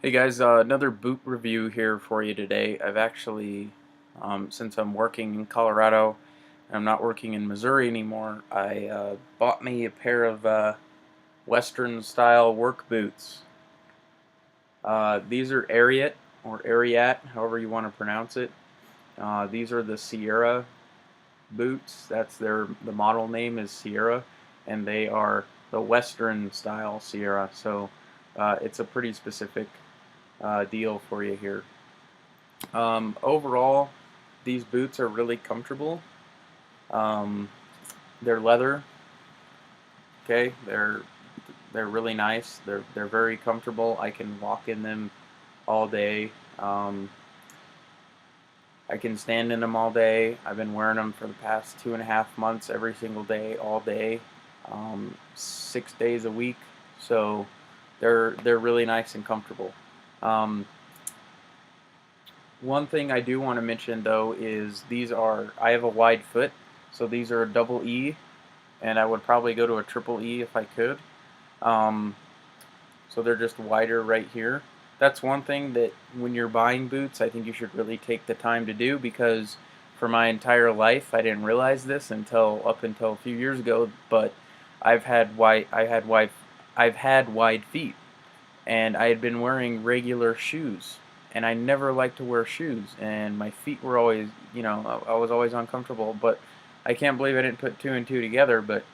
Hey guys, another boot review here for you today. I've actually, since I'm working in Colorado, and I'm not working in Missouri anymore, I bought me a pair of Western style work boots. These are Ariat, or Ariat, however you want to pronounce it. These are the Sierra boots. The model name is Sierra, and they are the Western style Sierra. So it's a pretty specific deal for you here. Overall, these boots are really comfortable. Um, they're leather. Okay, they're really nice. They're very comfortable. I can walk in them all day. Um, I can stand in them all day. I've been wearing them for the past 2.5 months, every single day, all day, 6 days a week. So they're really nice and comfortable. Um, One thing I do want to mention though is I have a wide foot, so these are a double E, and I would probably go to a triple E if I could. Um, so they're just wider right here. That's one thing that when you're buying boots, I think you should really take the time to do, because for my entire life I didn't realize this until up until a few years ago, but I've had wide I had wide I've had wide feet, and I had been wearing regular shoes, and I never liked to wear shoes, and my feet were always, I was always uncomfortable. But I can't believe I didn't put two and two together. But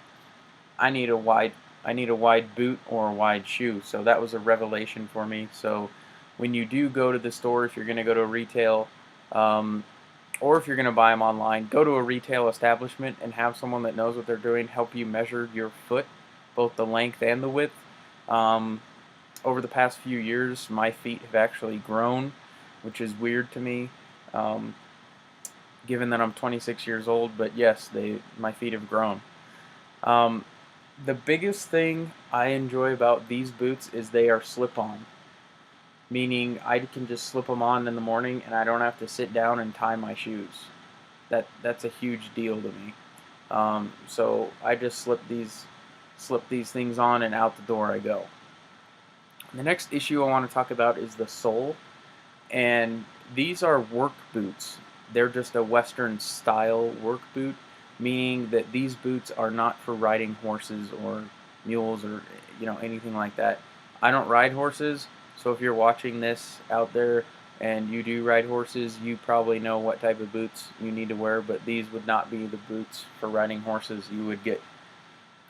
I need a wide I need a wide boot or a wide shoe, so that was a revelation for me. So when you do go to the store, if you're going to go to a retail, um, or if you're going to buy them online, go to a retail establishment and have someone that knows what they're doing help you measure your foot, both the length and the width. Um, Over the past few years, my feet have actually grown, which is weird to me, um, given that I'm 26 years old. But yes, my feet have grown. Um, the biggest thing I enjoy about these boots is they are slip-on, meaning I can just slip them on in the morning and I don't have to sit down and tie my shoes. That's a huge deal to me. So I just slip these things on and out the door I go. The next issue I want to talk about is the sole, and these are work boots. They're just a Western style work boot, meaning that these boots are not for riding horses or mules or anything like that. I don't ride horses, so if you're watching this out there and you do ride horses, you probably know what type of boots you need to wear, but these would not be the boots for riding horses. You would get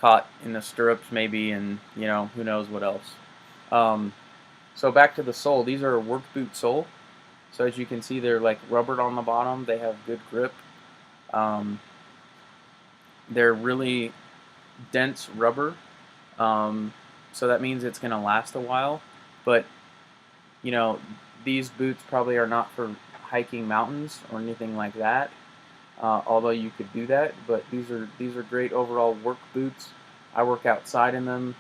caught in the stirrups maybe, and who knows what else. Um, so back to the sole. These are a work boot sole. So as you can see, they're like rubbered on the bottom. They have good grip. Um, they're really dense rubber. So that means it's going to last a while. But you know, these boots probably are not for hiking mountains or anything like that. Although you could do that, but these are great overall work boots. I work outside in them.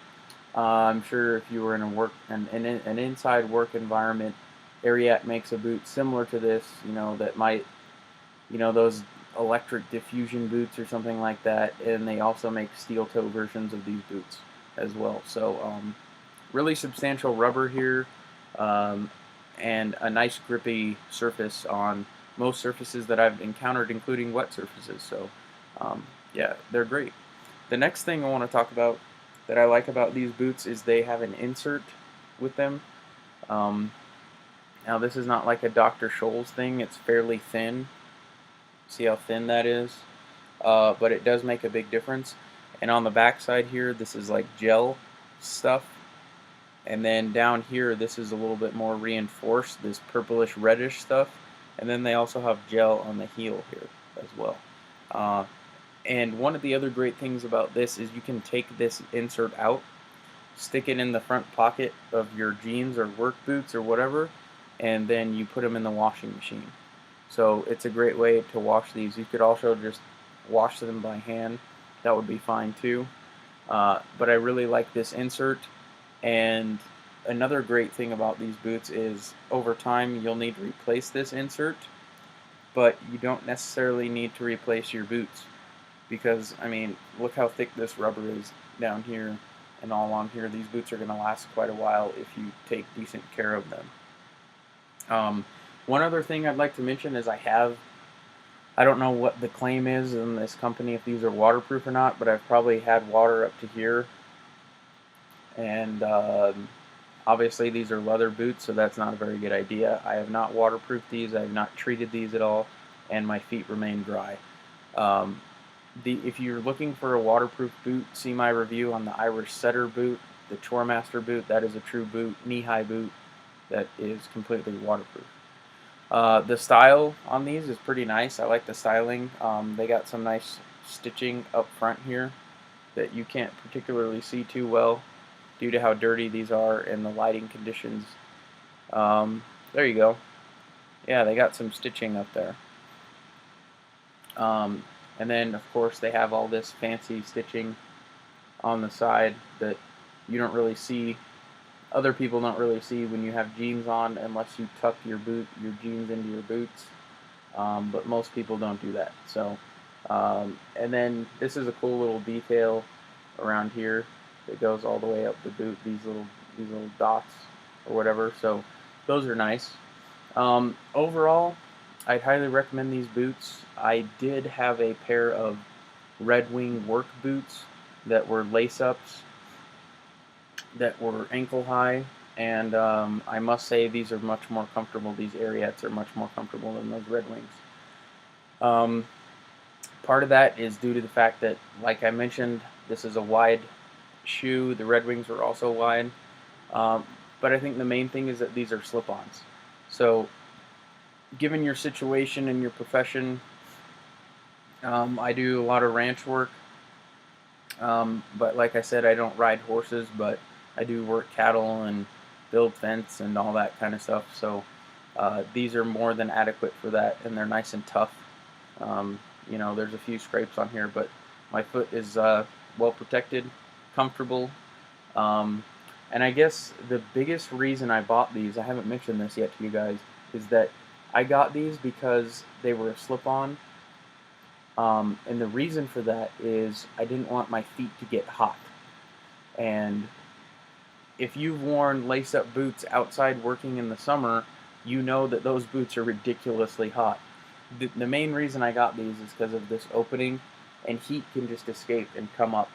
I'm sure if you were in an inside work environment, Ariat makes a boot similar to this. That might, those electric diffusion boots or something like that, and they also make steel toe versions of these boots as well. So really substantial rubber here, um, and a nice grippy surface on most surfaces that I've encountered, including wet surfaces. So yeah, they're great. The next thing I want to talk about that I like about these boots is they have an insert with them. Um, Now this is not like a Dr. Scholl's thing, it's fairly thin. See how thin that is? But it does make a big difference. And on the back side here, this is like gel stuff. And then down here, this is a little bit more reinforced, this purplish reddish stuff. And then they also have gel on the heel here as well. Uh, and one of the other great things about this is you can take this insert out, stick it in the front pocket of your jeans or work boots or whatever, and then you put them in the washing machine. So it's a great way to wash these. You could also just wash them by hand. That would be fine too. But I really like this insert. And another great thing about these boots is over time you'll need to replace this insert, but you don't necessarily need to replace your boots, because I mean, look how thick this rubber is down here. and all along here. These boots are going to last quite a while if you take decent care of them. One other thing I'd like to mention is I don't know what the claim is in this company, if these are waterproof or not, but I've probably had water up to here, and obviously these are leather boots, so that's not a very good idea. I have not waterproofed these, I have not treated these at all, and my feet remain dry. If you're looking for a waterproof boot, see my review on the Irish Setter boot, the Choremaster boot. That is a true boot, knee-high boot that is completely waterproof. The style on these is pretty nice. I like the styling. They got some nice stitching up front here that you can't particularly see too well due to how dirty these are and the lighting conditions. There you go. Yeah, they got some stitching up there. And then, of course, they have all this fancy stitching on the side that you don't really see. Other people don't really see when you have jeans on, unless you tuck your jeans into your boots. But most people don't do that. So, and then this is a cool little detail around here that goes all the way up the boot. These little dots or whatever. So those are nice. Overall, I'd highly recommend these boots. I did have a pair of Red Wing work boots that were lace-ups that were ankle high, and I must say these are much more comfortable. These Ariats are much more comfortable than those Red Wings. Part of that is due to the fact that, like I mentioned, this is a wide shoe. The Red Wings were also wide, but I think the main thing is that these are slip-ons. So given your situation and your profession, I do a lot of ranch work, but like I said, I don't ride horses, but I do work cattle and build fence and all that kind of stuff. So these are more than adequate for that, and they're nice and tough. You know, there's a few scrapes on here, but my foot is well protected, comfortable. And I guess the biggest reason I bought these, I haven't mentioned this yet to you guys, is that I got these because they were a slip-on. And the reason for that is I didn't want my feet to get hot. And if you've worn lace-up boots outside working in the summer, you know that those boots are ridiculously hot. The main reason I got these is because of this opening, and heat can just escape and come up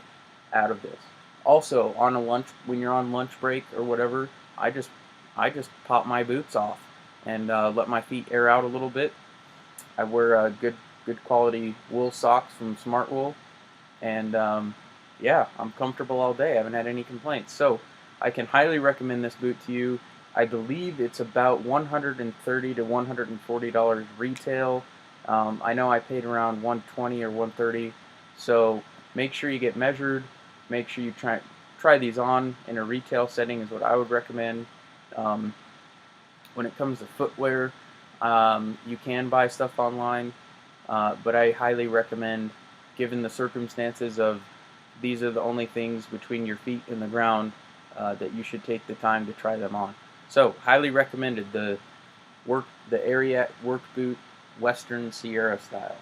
out of this. Also, on a lunch, when you're on lunch break or whatever, I just pop my boots off and let my feet air out a little bit. I wear good quality wool socks from Smart Wool, and yeah, I'm comfortable all day. I haven't had any complaints. So I can highly recommend this boot to you. I believe it's about $130 to $140 retail. I know I paid around $120 or $130. So make sure you get measured. Make sure you try these on in a retail setting is what I would recommend. When it comes to footwear, you can buy stuff online, but I highly recommend, given the circumstances of these are the only things between your feet and the ground, that you should take the time to try them on. So, highly recommended, the Ariat work boot, Western Sierra style.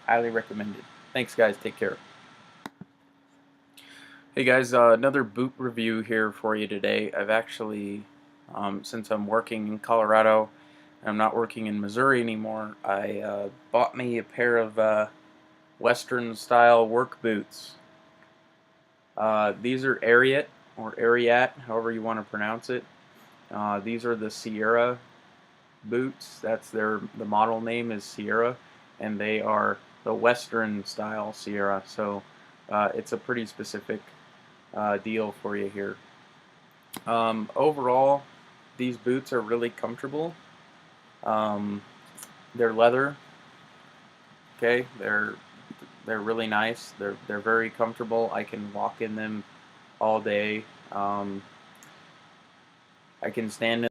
Highly recommended. Thanks, guys. Take care. Hey guys, another boot review here for you today. I've actually, since I'm working in Colorado, and I'm not working in Missouri anymore, I bought me a pair of Western style work boots. These are Ariat, or Ariat, however you want to pronounce it. These are the Sierra boots. The model name is Sierra, and they are the Western style Sierra. So it's a pretty specific deal for you here. Overall, these boots are really comfortable. They're leather. Okay, they're really nice. They're very comfortable. I can walk in them all day. I can stand in